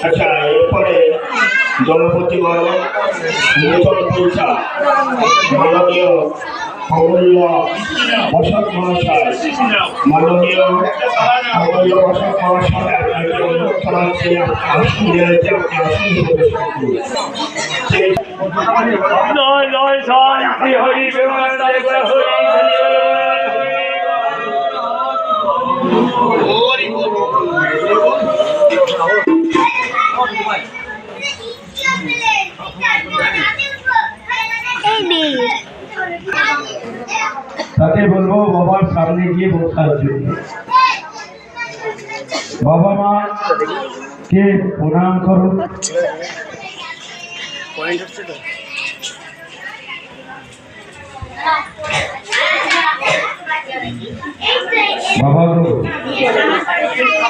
আচ্ছা, এরপরে জনপ্রতিবর্গ নূতন পৌঁছা মাননীয় অমূল্য অশোক মহাশয়, মাননীয় অমূল্য অশোক মহাশয় আপনাকে অনুরোধ করা হচ্ছে আসন রয়েছে, আপনি আসন জয় জয় শান্তি হরি তাকে বলবো বাবার সামনে গিয়ে বসার জন্য। বাবা মা কে প্রণাম করো। বাবা গো,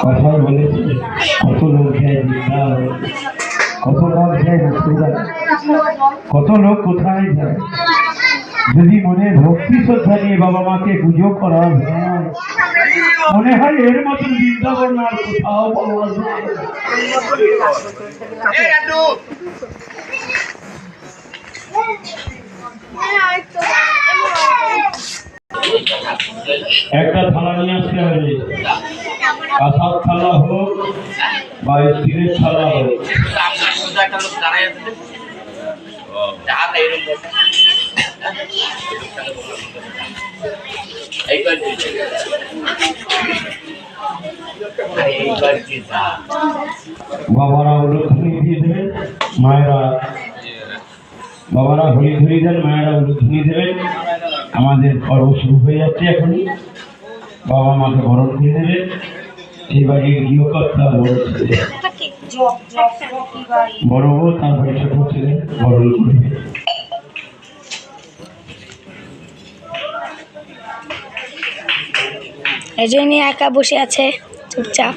কথা বলেছি কত লোক যায় বৃন্দা, কত লোক যায় মথুরা, কত লোক কোথায় যায়। যদি মনে ভক্তি শ্রদ্ধা নিয়ে বাবা মাকে পুজো করা হয়, মনে হয় এর মতন বৃন্দাবন আর কোথাও পাওয়া যায়। একটা থালা নিয়ে আসতে হবে, কাঁসার থালা হোক বা স্টিলের থালা হোক। বাবারা উলুধ্বনি দিয়ে দেবেন, মায়েরা বাবারা হলি ধরি দেন, মায়েরা উলুধ্বনি দেবেন। আমাদের পর্ব শুরু হয়ে যাচ্ছে এখনই। বাবা মাকে বরণ দিয়ে দেবেন। এই বাড়ির গৃহকর্তা বড় বউ, তারপরে ছোট ছেলে বরণ করবে। রজনী একা বসে আছে চুপচাপ।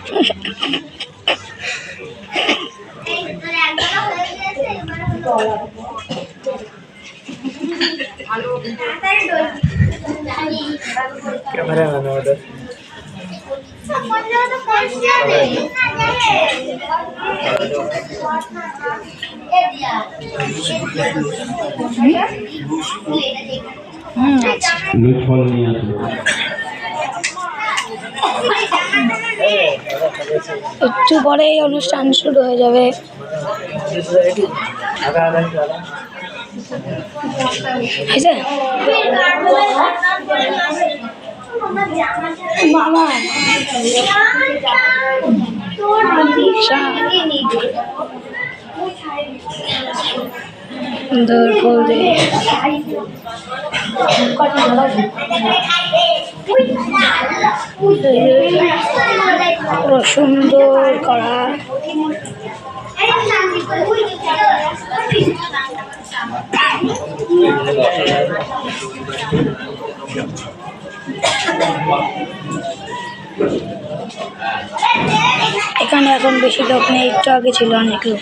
একটু পরেই অনুষ্ঠান শুরু হয়ে যাবে। মামা সুন্দর ফুল দিয়ে পুরো সুন্দর করা। এখানে এখন বেশি লোক নেই, একটু আগে ছিল অনেক লোক।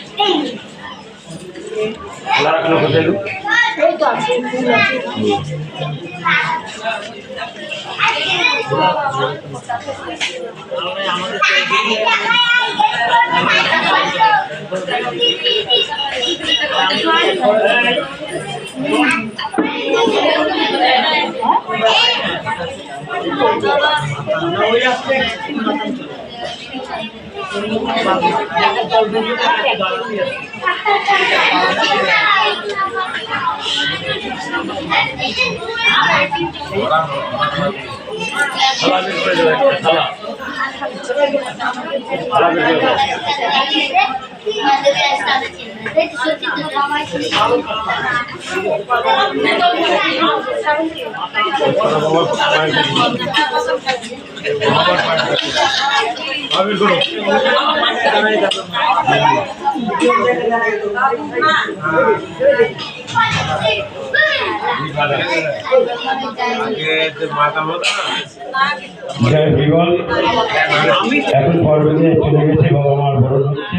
এখন পর্বতে চলে গেছে বাবা মার বরণ হচ্ছে।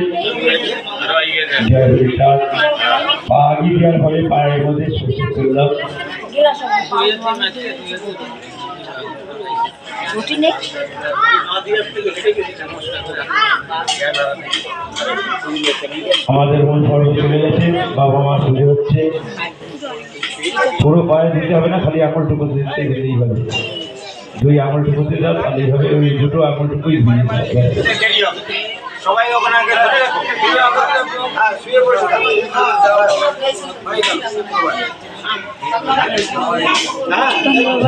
জয় বিশাল পা আগিয়ে দেওয়ার ফলে পায়ের মধ্যে শস্য করলাম। আমাদের মন পর্ব চলে গেছে, বাবা মা পুজো হচ্ছে। পুরো পায়ে দিতে হবে না, খালি আঙুলটুকু দিতে গেলেই হবে। 2 আঙুলটুকুতে দাও, তাহলেই হবে। ওই দুটো আঙুলটুকুই দিয়ে সবাই ওখানে আগে ধরে রাখো শুয়ে পড়ে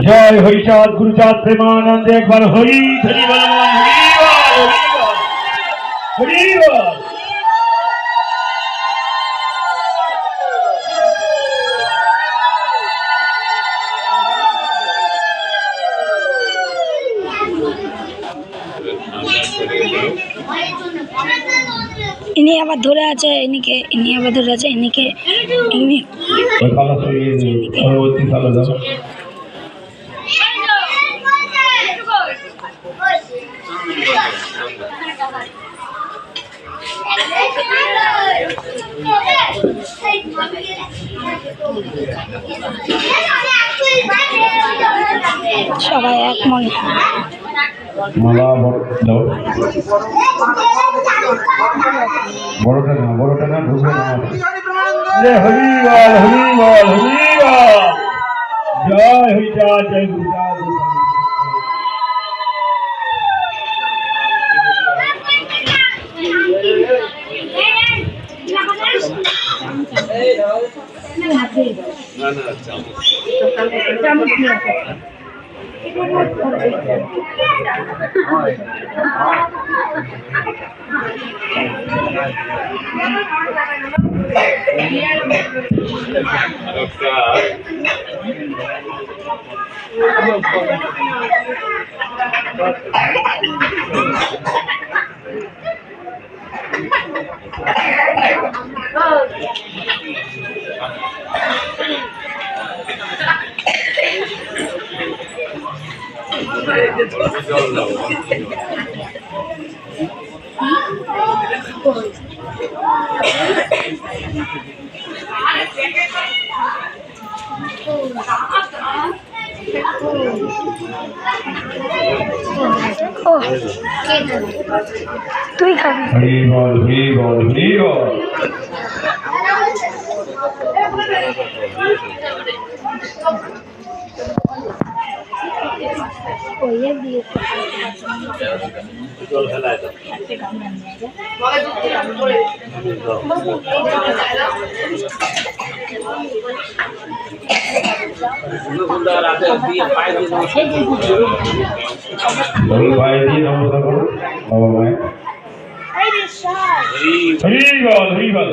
জয় হরিচাঁদ গুরুচাঁদ প্রেমানন্দে একবার হরি হরি বল, হরি বল। ইনি আবার ধরে আছে, ইনি আবার ধরে আছে ইনি ওই পালা সরিয়ে নিয়ে পরবর্তী পালা যাও। সবাই এক মনে। মালা দাও, বড়টা না ঢুকবে না। হরি বল, হরি বল, হরি বল। জয় হরিচাঁদ, জয় গুরুচাঁদ। তুই খাবি। হরি বল, হরি বল, হরি বল। ভাই দিয়ে নমস্কার করো বাবা মায়ের। হরি বল, হরি বল।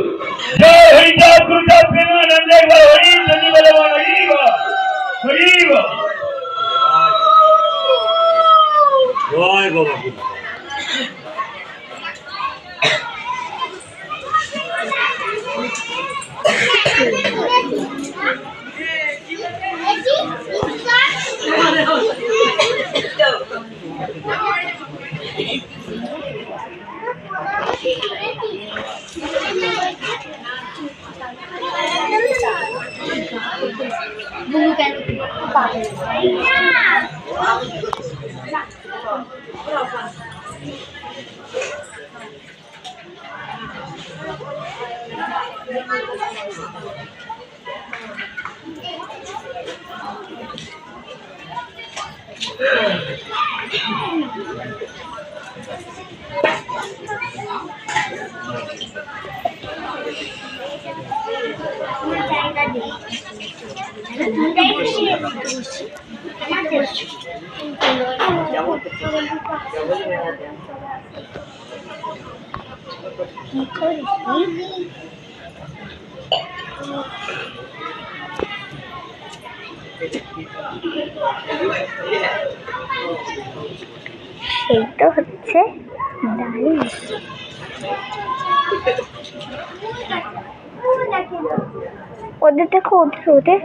জয় হরিচাঁদ গুরুচাঁদ প্রেমানন্দে একবার হরি হরি বল, হরি বল, হরি বল। জয় বাবা। এইটা হচ্ছে ডালিম। ওদের দেখো, ওদের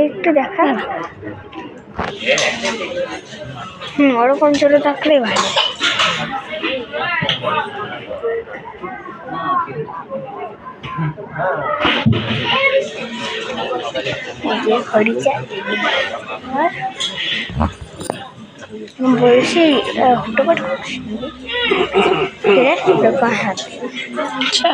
একটু দেখা। ওরকম চলে থাকলে ভালো। হরিচাঁদ বলছি হুটোপাট করছি আচ্ছা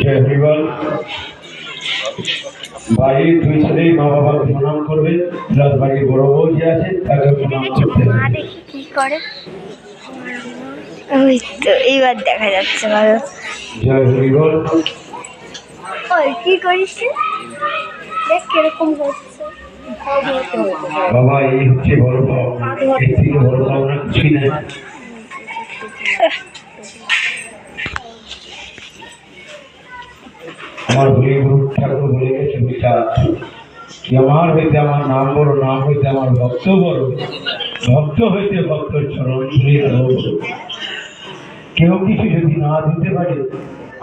জয় হরিবল। বাড়ির দুই ছেলেই মা বাবাকে প্রণাম করবে, প্লাস বাড়ির বড় বউ যে আছে তাকে প্রণাম করতে হবে। দেখি কি করে ওই তো এইবার দেখা যাচ্ছে ভালো। জয় হরিবল। ওই কি করিস দেখ কিরকম হচ্ছে বাবা এই হচ্ছে বড় পাওনা, এর থেকে বড় পাওনা কিছুই নেই। আমার হরিগুরু ঠাকুর বলে গেছে বিচার কি আমার হইতে আমার নাম বড়, নাম হইতে আমার ভক্ত বড়, ভক্ত হইতে ভক্তর চরণ ধরে দেব। কেউ কিছু যদি না দিতে পারে,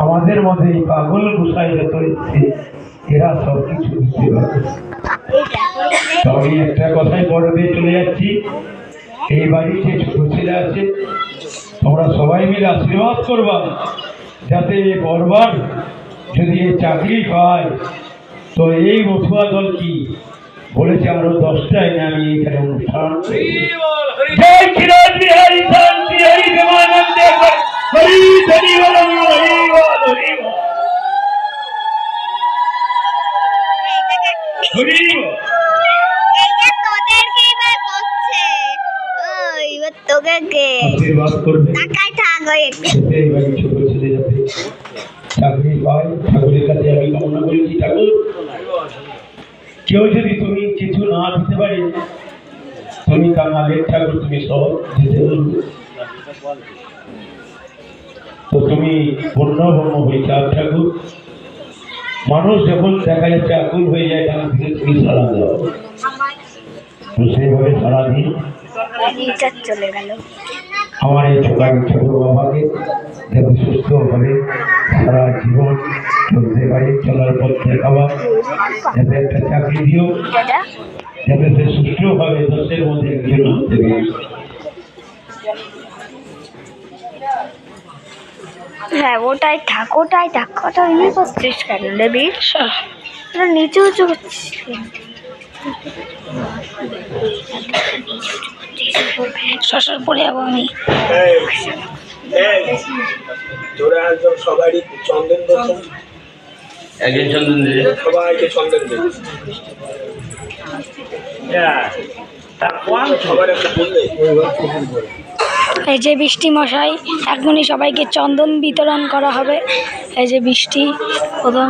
আমাদের মধ্যে এই পাগল গোসাই যত এসছে এরা সব কিছু দিতে পারে। তো আমি একটা কথাই পড়বে চলে যাচ্ছি। এই বাড়িতে ছোট ছেলে আছে, তোমরা সবাই মিলে আশীর্বাদ করবা যাতে বরবার যদি এই চাকরি পায় তো এই মথুয়া দল কি বলেছে আরো 10টা এনে আমি এখানে অনুষ্ঠান জয় কিরণ বিহারী শান্তি হরি দেবানন্দে হরি ধরি বল হরি বল হরি বল হরি বল। তোকে কে আশীর্বাদ করবে তাকাই থাক এই বাড়ি ছোট ছেলে যাতে চাকরি পায় ঠাকুরের কাছে আমি কামনা করেছি। ঠাকুর কেউ যদি তুমি কিছু না দিতে পারে, তুমি কাঙালের ঠাকুর, তুমি সব দিতে বলবে তো তুমি পূর্ণ ব্রহ্ম হইচার ঠাকুর। মানুষ যখন দেখা যাচ্ছে আকুল হয়ে যায় তখন থেকে তুমি সারা দাও, তো সেইভাবে সারা দিন চলে গেল। আমার এই ছোট বাবাকে যাতে সুস্থভাবে সারা জীবন চলতে পারে, চলার পথ দেখাবা, যাতে একটা চাকরি দিও, যাতে সে সুস্থভাবে 10-এর মধ্যে একজন হতে পারে। হ্যাঁ ওটাই থাক কথা এমনি করছিস কেন দেবী নিচে উঁচু করছিস শ্বশুর পরে যাবো আমি। তোরা একজন সবারই চন্দন করছেন, একজন চন্দন দিলে সবাইকে চন্দন দেবে, সবার একটা বললে। এই যে বৃষ্টি মশাই এখনই সবাইকে চন্দন বিতরণ করা হবে। এই যে বৃষ্টি প্রথম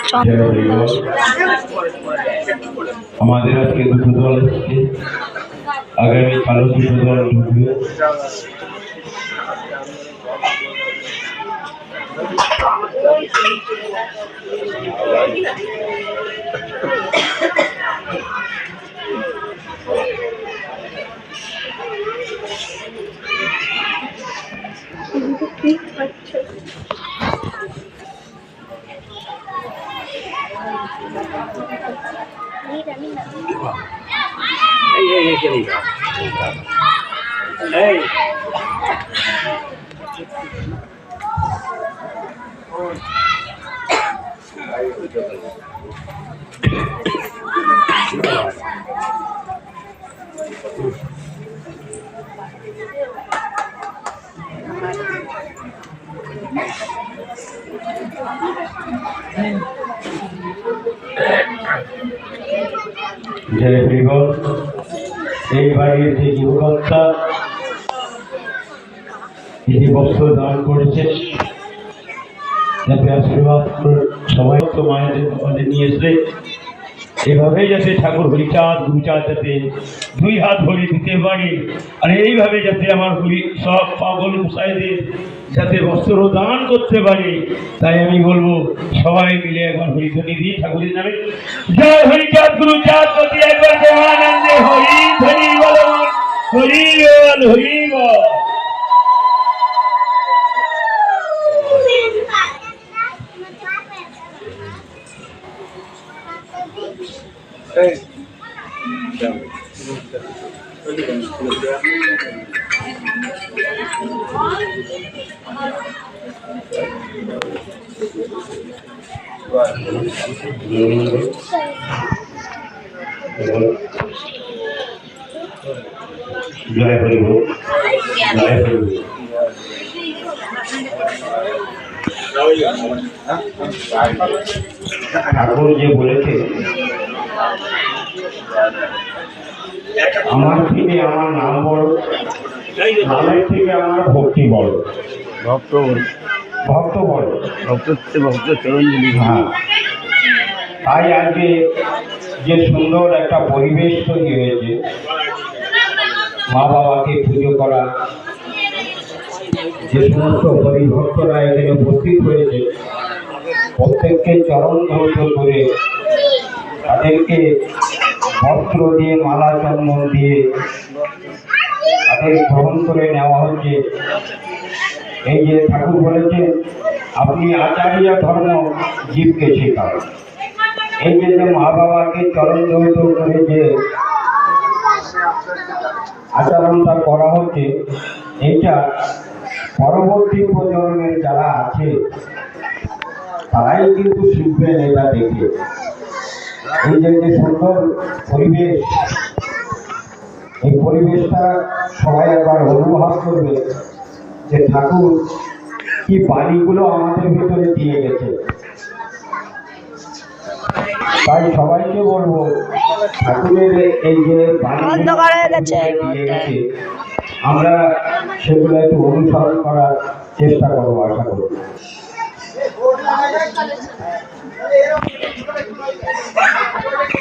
চন্দন দাস। আমাদের আজকে দুটো দল এসছে, আগামী কালো দুটো দল ঢুকবে। জয় হরিবল। এই বাড়ির যে যুবকর্তা এই যে বস্ত্র দান করেছে, যাতে আশীর্বাদ করে সবাই তো মায়েদের আমাদের নিয়ে এসে এভাবেই যাতে ঠাকুর হরিচাঁদ গুরুচাঁদ যাতে 2 হাত ভরে দিতে পারে, আর এইভাবে যাতে আমার সব পাগল গোসাইদের যাতে বস্ত্র দান করতে পারে। তাই আমি বলবো সবাই মিলে একবার হরিধ্বনি দিই ঠাকুরের নামে। জয় হরিচাঁদ গুরুচাঁদ প্রতি একবার দেবানন্দে হরি ধ্বনি বল, হরি বল হরি বল। জয় হরি বল, জয় হরি বল। ঠাকুর যে বলেছে আমার থেকে আমার নাম বড়, নামের থেকে আমার ভক্তি বড়, ভক্ত ভক্ত বড়। ভক্ত চরঞ্জলি। হ্যাঁ, তাই আজকে যে সুন্দর একটা পরিবেশ তৈরি হয়েছে, মা বাবাকে পুজো করা, যে সমস্ত হরিভক্তরা এখানে উপস্থিত হয়েছে প্রত্যেককে চরণ ধৌত করে তাদেরকে বস্ত্র দিয়ে মালা চন্দন দিয়ে তাদের গ্রহণ করে নেওয়া হচ্ছে। এই যে ঠাকুর বলেছেন আপনি আচার্য ধর্ম জীবকে শেখাও। এই যে মা বাবাকে চরণ ধৌত করে যে আচরণটা করা হচ্ছে, এইটা পরবর্তী প্রজন্মের যারা আছে তারাই কিন্তু শিখবেন এটা দেখে। এই যে সুন্দর পরিবেশ, এই পরিবেশটা সবাই একবার অনুভব করবে যে ঠাকুর কি বাণীগুলো আমাদের ভিতরে দিয়ে গেছে। তাই সবাইকে বলবো ঠাকুরের এই যে অন্ধকার হয়ে গেছে আমরা সেগুলো একটু অনুসরণ করার চেষ্টা করবো, আশা করব।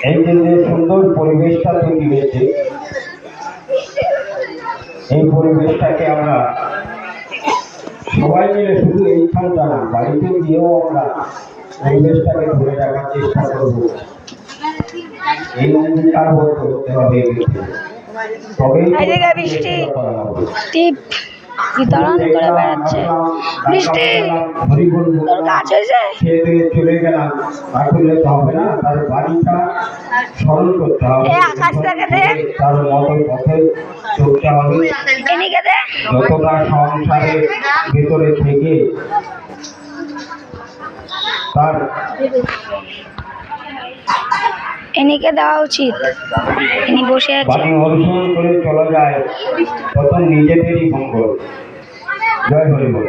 এই যে সুন্দর পরিবেশটা তৈরি হয়েছে, এই পরিবেশটাকে আমরা সবাই মিলে শুধু এইখানটা না, বাড়িতে গিয়েও আমরা পরিবেশটাকে ধরে রাখার চেষ্টা করব। এই অঙ্গীকার করতে হবে, তবেই বৃষ্টি টিপ বিতরণ করে বেড়াচ্ছে। বৃষ্টি তোর কাজ হয়েছে? চলে গেলাম, আসলে তো হবে না, তার বাড়িটা স্মরণ করতে হবে, আকাশটাকে দে, তার মতো পথে চলতে হবে। এদিকে দে। যতটা সংসারের ভেতরে থেকে তার এনিকে দেওয়া উচিত, ইনি বসে আছে। বাণী অনুসরণ করে চলা যায় তত নিজেদেরই মঙ্গল। জয় হরি বল।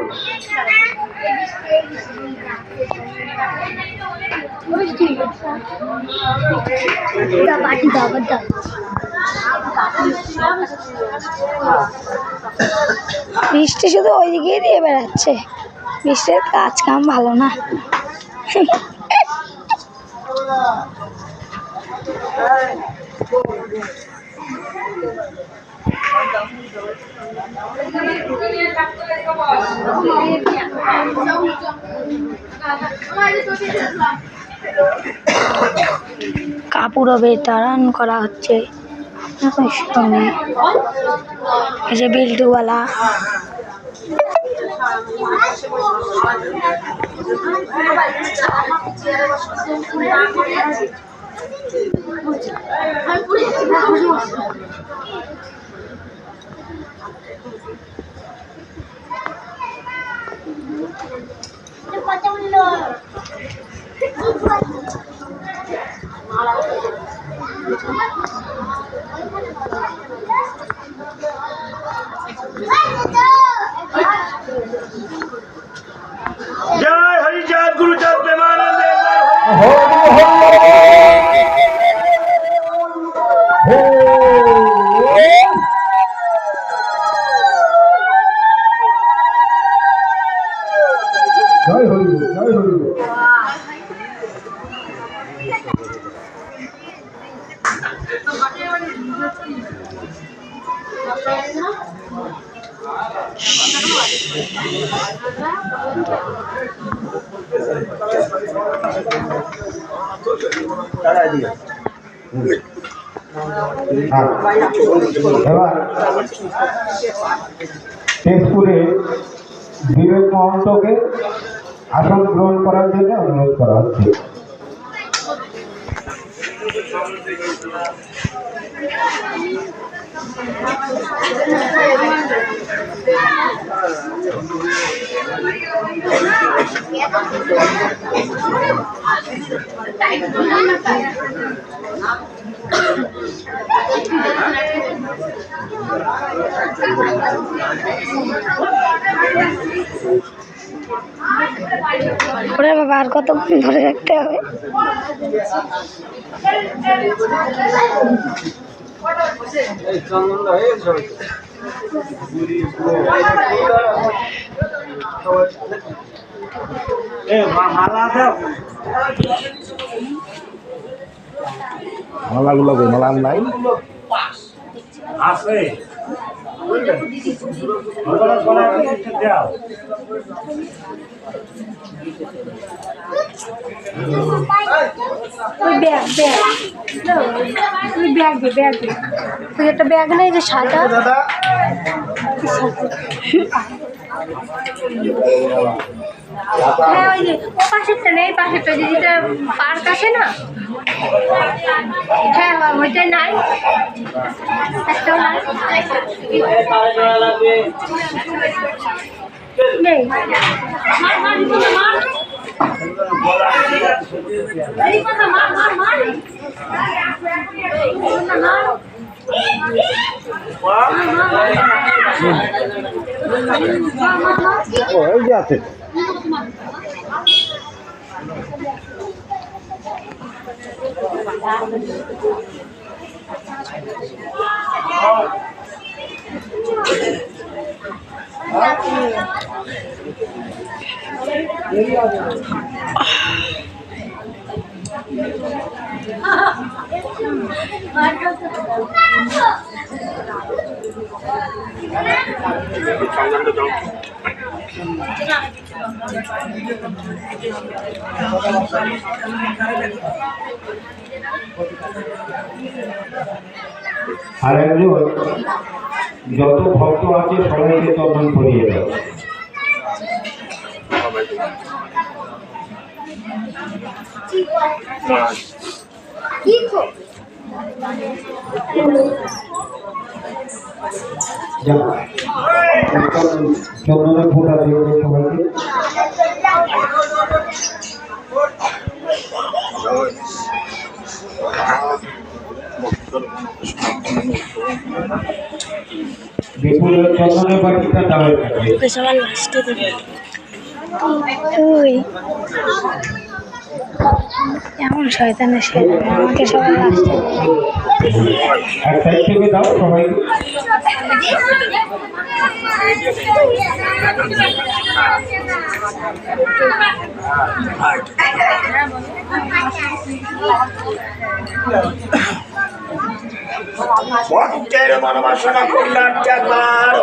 বৃষ্টি শুধু ওইদিকেই দিয়ে বেড়াচ্ছে, বৃষ্টির কাজ কাম ভালো না। কাপড়ও বিতরণ করা হচ্ছে। এই যে বিল্টুওয়ালা, जय हरिचाँद गुरुचाँद प्रेमानंद জয় হরি বল, জয় হরি বল। এবার তেজপুরে বিবেক মহন্তকে আসন গ্রহণ করার জন্য অনুরোধ করা হচ্ছে। ওরে বাবা, আর কতক্ষণ ধরে রাখতে হবে? মালাগুলো কই? মালা আর নাই? আছে ওই ব্যাগ ওই ব্যাগ ওই একটা ব্যাগ নেই যে সাদা? হ্যাঁ, ওই যে ও পাশেরটা নেই, পাশেরটা যেটা পার্ক আছে না, হ্যাঁ ওইটাই নাই, একটাও নাই, নেই। এই যে আছে। আর একজন যত ভক্ত আছে সবাইকে চন্দন করিয়ে দাও। চন্দনের ফোঁটা দিয়ে সবাইকে। বিপুলের চন্দনের বাটিটা দাঁড়ায় থাকবে। সবার লাস্টে দেবে। তুই এমন শয়তানের সে আমাকে সবার লাস্টে এক সাইড থেকে দাও সবাইকে। ভক্তের মনোবাসনা কল্যাণ একবার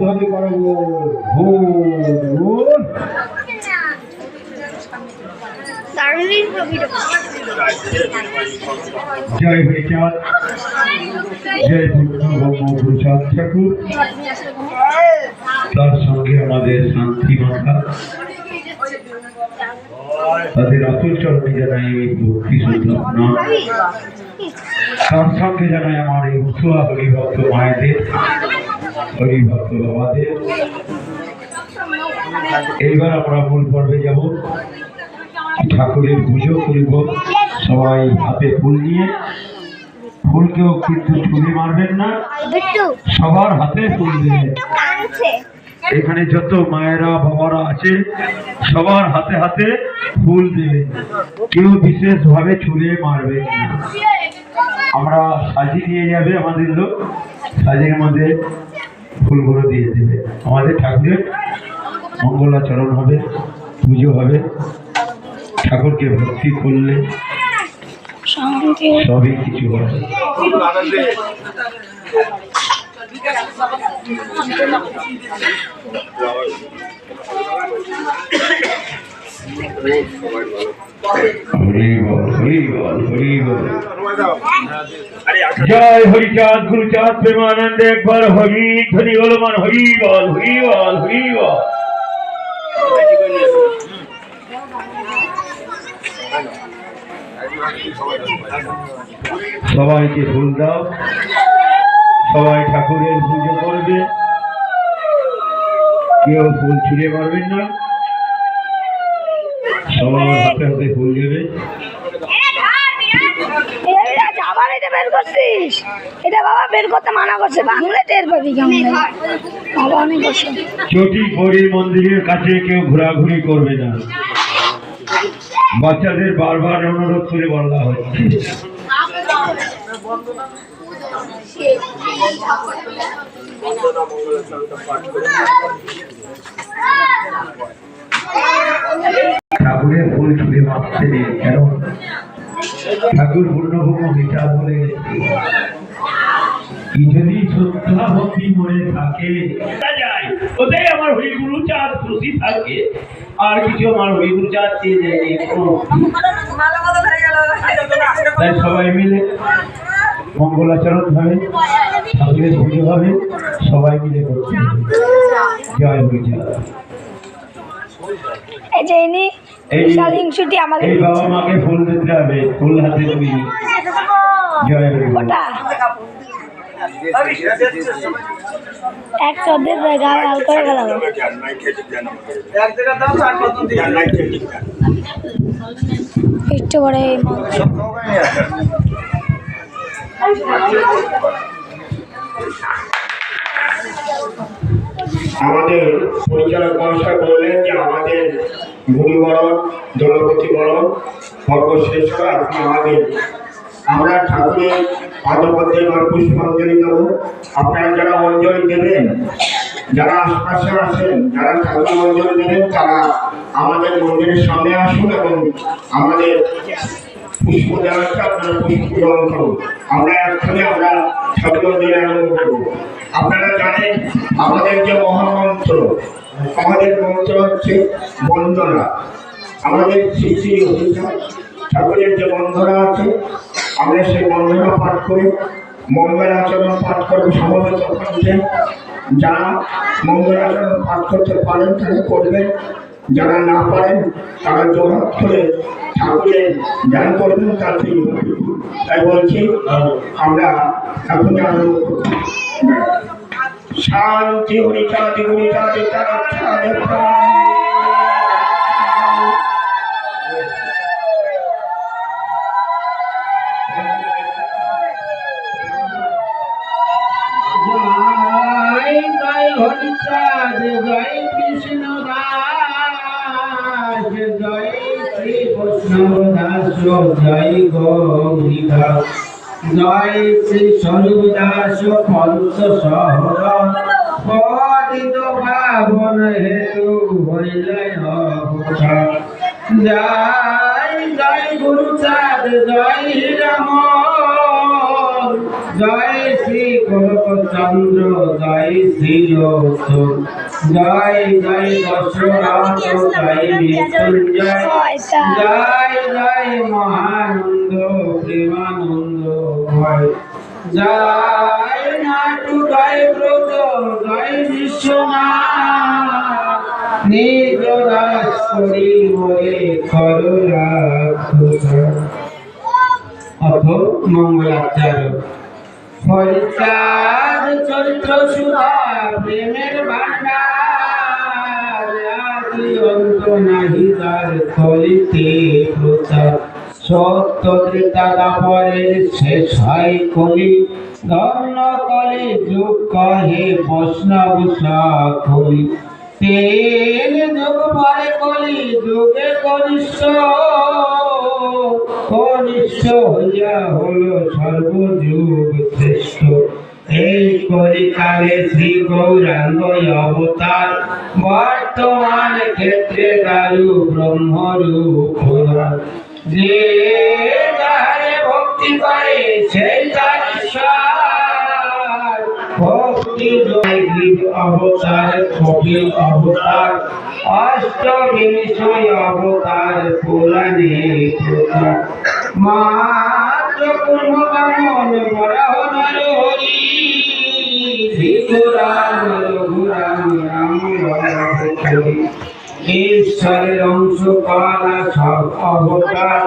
ধ্বনি করবো। জয় হরিচাঁদ, জয় প্রসাদ ঠাকুর, তার সঙ্গে আমাদের শান্তি মাতা, তাদের অতুল চরণে জানাই এই ভক্তি শ্রদ্ধা প্রণাম। তার সঙ্গে জানাই আমার এই উৎসা হরিভক্ত মায়েদের, হরিভক্ত বাবাদের। এইবার আমরা মূল পর্বে যাব, ঠাকুরের পুজো করিব। সবাই হাতে ফুল নিয়ে, ফুলকেও কিন্তু ছুঁড়ে মারবেন না, সবার হাতে ফুল দেবেন। এখানে যত মায়েরা বাবারা আছে সবার হাতে হাতে ফুল দেবেন, কেউ বিশেষ ভাবে ছুঁড়ে মারবেন না। আমরা সাজি নিয়ে যাবে আমাদের লোক, সাজের মধ্যে ফুলগুলো দিয়ে দেবে। আমাদের ঠাকুরের মঙ্গলাচরণ হবে, পুজো হবে। ঠাকুরকে ভক্তি করলে সবই কিছু হবে। জয় হরিচাঁদ গুরুচাঁদ প্রেমানন্দে একবার হরি ধ্বনি বল মান হরি বল, হরি বল, হরি বল। সবাইকে ফুল দাও, সবাই ঠাকুরের পুজো করবে, কেউ ফুল ছুঁড়ে পারবেন না, সবার হাতে হাতে ফুল দেবে। আবার এটা বের করছিস, এটা বাবা বের করতে মানা করছে, বাংলা টের পাবি কেমন বাবা অনেক কষ্ট। চটি গৌরী মন্দিরের কাছে কেউ ঘোরাঘুরি করবে না, বাচ্চাদের বারবার অনুরোধ করে বলা হচ্ছে। বন্দনা মঙ্গলাচরণটা পাঠ করে ঠাকুরের ফুল ছুঁড়ে মারতে নেই, কারণ ঠাকুর পূর্ণভূম বিচার বলে গেছে, কি যদি শ্রদ্ধা ভক্তি মনে থাকে যায়, ওটাই আমার হরিগুরু চাঁদ খুশি থাকে, আর কিছু আমার হরিগুরু চাঁদ চেয়ে যায়নি। তাই সবাই মিলে মঙ্গলাচরণ হবে, ঠাকুরের পুজো হবে, সবাই মিলে করতে হবে। জয় হরিচাঁদ। এই যে ইনি বিশাল হিংসুটি আমাদের এই বাবা মাকে ফুল দিতে হবে, ফুল হাতে তুলি। জয় হরি। ওটা এক চোদ্দে গা লাল করে গেলাম। একটু বড় এই মাংস আমাদের পরিচালক মহাশয় বললেন যে আমাদের গুরুবরণ দলপতি বরণ পর্ব শেষ হয়, আপনি আমাদের আমরা ঠাকুরের পাদপদ্মে এবার পুষ্পাঞ্জলি দেবো। আপনারা যারা অঞ্জলি দেবেন, যারা আশপাশে আছেন, যারা ঠাকুর অঞ্জলি দেবেন, তারা আমাদের মন্দিরের সামনে আসুন এবং আমাদের পুষ্প দেওয়াটা আপনারা পুষ্প গ্রহণ করুন। আমরা এক্ষুনি আমরা ঠাকুর অঞ্জলি আরম্ভ করবো। আপনারা জানেন আমাদের যে মহামন্ত্র, আমাদের মন্ত্র হচ্ছে বন্দনা। আমাদের শ্রী শ্রী হরিচাঁদ ঠাকুরের যে বন্দনা আছে, আমরা সেই বন্দনা পাঠ করে মঙ্গলাচরণ পাঠ করবো সমবেত কণ্ঠে। যারা মঙ্গলাচরণ পাঠ করতে পারেন তারা করবেন, যারা না পারেন তারা জোড়হাত করে ঠাকুরের জ্ঞান করবেন, তার ঠিক হবে। তাই বলছি আমরা এখন আরম্ভ করছি। শান্তি হরিচাঁদ হরিচাঁদ হরিচাঁদ জয় কৃষ্ণ দাস, জয় শ্রী বৈষ্ণব দাস, জয় গৌরী দাস, জয় শ্রী স্বরূপ দাস পঞ্চ সহর, পতিত পাবন হেতু হইলেন অবতার। জয় জয় গুরুচাঁদ জয় রাম, জয় শ্রী গোলকচন্দ্র জয় শ্রী লোচন, জয় জয় দশরথ জয় মৃত্যুঞ্জয়, জয় জয় মহানন্দ প্রেমানন্দ ভয়, জয় নাটু জয় ব্রত জয় বিশ্বনাথ, নিজ দাস করি মোরে করুণা। অথ মঙ্গলাচরণ। হরিচাঁদ চরিত্র সুধা প্রেমের ভান্ডার, আদি অন্ত নাহি তার কলিতে প্রচার, সত্য ত্রেতা দাপরের শেষ হয় কলি, ধন্য কলি যুগ কহে বৈষ্ণব সকলি, তেল যুগ পরে কলি যুগে কনিষ্ঠ, কনিষ্ঠ হইয়া হলো সর্বযুগ শ্রেষ্ঠ। এই কলিকালে শ্রী গৌরাঙ্গ অবতার, বর্তমান ক্ষেত্রে দারু ব্রহ্মরূপ, যে যারে ভক্তি করে সেই তার ঈশ্বর। ভক্তি জয়গ্রীব অবতার, কপিল অবতার, অষ্টবিংশ অবতার পুরাণে প্রচার। মাত্র পূর্ণ বামন বরাহ নরহরি, শ্রীগুরাম রঘুরাম রাম হরি। ঈশ্বরের অংশ কলা সব অবতার,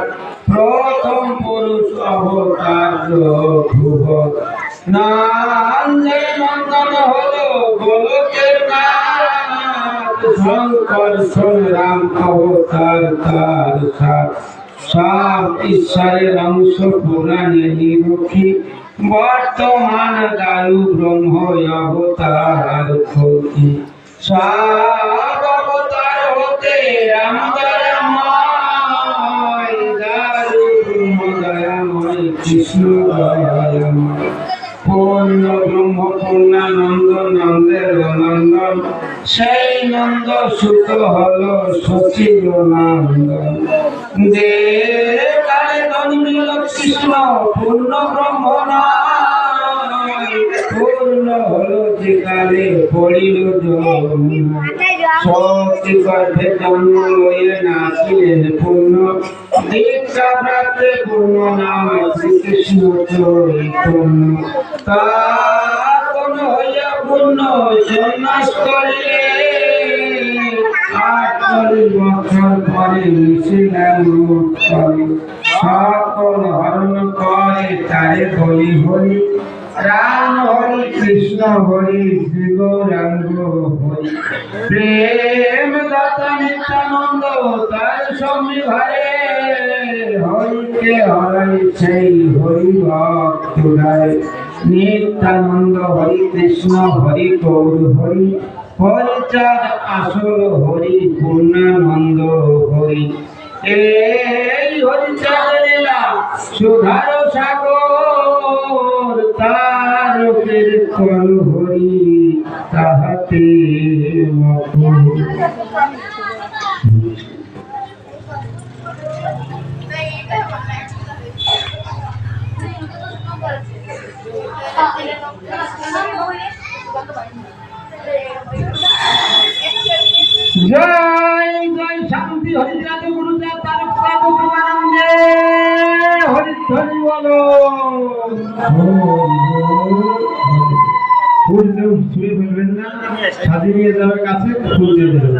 প্রথম পুরুষ অবতার ধ্রুব, নন্দে নন্দন হলো গোলকের নাথ, শঙ্কর রাম অবতার তার সাথ, সব ঈশ্বরের অংশ পুরাণে নিরুখী, বর্তমান দায়ু ব্রহ্ম অবতার ক্ষতি, সব অবতার হতে রামদয়াময়, দায়ু ব্রহ্ম দয়াময়, কৃষ্ণ দয়াময়, পূর্ণ ব্রহ্ম পূর্ণানন্দ নন্দের নন্দন, সেই নন্দ সুত হল সচিব নন্দন, দেবালে জন্মিল কৃষ্ণ পূর্ণ ব্রহ্ম নয়, পূর্ণ হল যে কালে পড়িল যমুনা, সতী গর্ভে জন্ম লয়ে নাচিলেন পূর্ণ, দীক্ষা প্রাপ্তে পূর্ণ নাম শ্রীকৃষ্ণ চৈতন্য, তাপন হইয়া পূর্ণ সন্ন্যাস করিলে, 48 বছর পরে মিশিলেন উৎকলে, সকল হরণ করে তারে বলি হরি, রাম হরি কৃষ্ণ হরি শ্রী গৌরাঙ্গ হরি, প্রেম দাতা নিত্যানন্দ তার সঙ্গে ঘরে, হরিকে হরাই সেই হরি ভক্ত গায়, নিত্যানন্দ হরি কৃষ্ণ হরি গৌর হরি, হরিচাঁদ আসল হরি পূর্ণানন্দ হরি, এই হরিচাঁদ লীলা সুধার সাগর, তার কীর্তন হরি তাহাতে মধুর। জয় জয় শান্তি হরিচাঁদ গুরুচাঁদ তার প্রভু প্রমানন্দে হরি হরি বলো। ফুল কেউ ছুঁয়ে ফেলবেন না, সাজিয়ে নিয়ে যাবে কাছে, ফুল দিয়ে দেবেন।